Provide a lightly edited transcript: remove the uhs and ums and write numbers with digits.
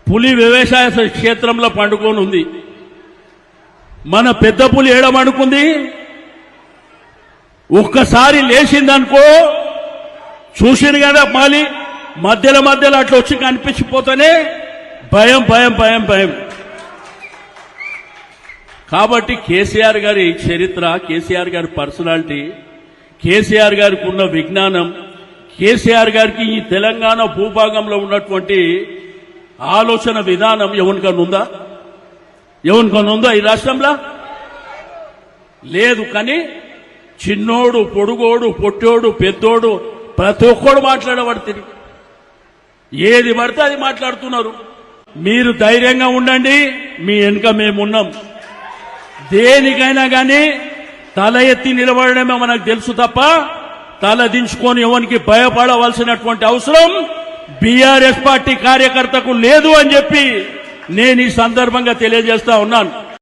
పులి వ్యవసాయ క్షేత్రంలో పండుకొని ఉంది. మన పెద్ద పులి ఏడమనుకుంది, ఒక్కసారి లేచిందనుకో, చూసింది కదా మాలి, మధ్యలో అట్లా వచ్చి కనిపించిపోతేనే భయం భయం భయం భయం. కాబట్టి కేసీఆర్ గారి చరిత్ర, కేసీఆర్ గారి పర్సనాలిటీ, కేసీఆర్ గారికి ఉన్న విజ్ఞానం, కేసీఆర్ గారికి ఈ తెలంగాణ భూభాగంలో ఉన్నటువంటి ఆలోచన విధానం ఎవరికన్నా ఉందా? ఎవరికన్నా ఉందా ఈ రాష్ట్రంలో? లేదు. కానీ చిన్నోడు, పొడుగోడు, పొట్టోడు, పెద్దోడు ప్రతి ఒక్కడు మాట్లాడబడుతుంది. ఏది పడితే అది మాట్లాడుతున్నారు. మీరు ధైర్యంగా ఉండండి, మీ వెనుక మేమున్నాం. దేనికైనా కానీ తల ఎత్తి నిలబడడమే మనకు తెలుసు తప్ప తల దించుకొని ఎవరికి భయపడవలసినటువంటి అవసరం బీఆర్ఎస్ పార్టీ కార్యకర్తకు లేదు అని చెప్పి నేను ఈ సందర్భంగా తెలియజేస్తా ఉన్నాను.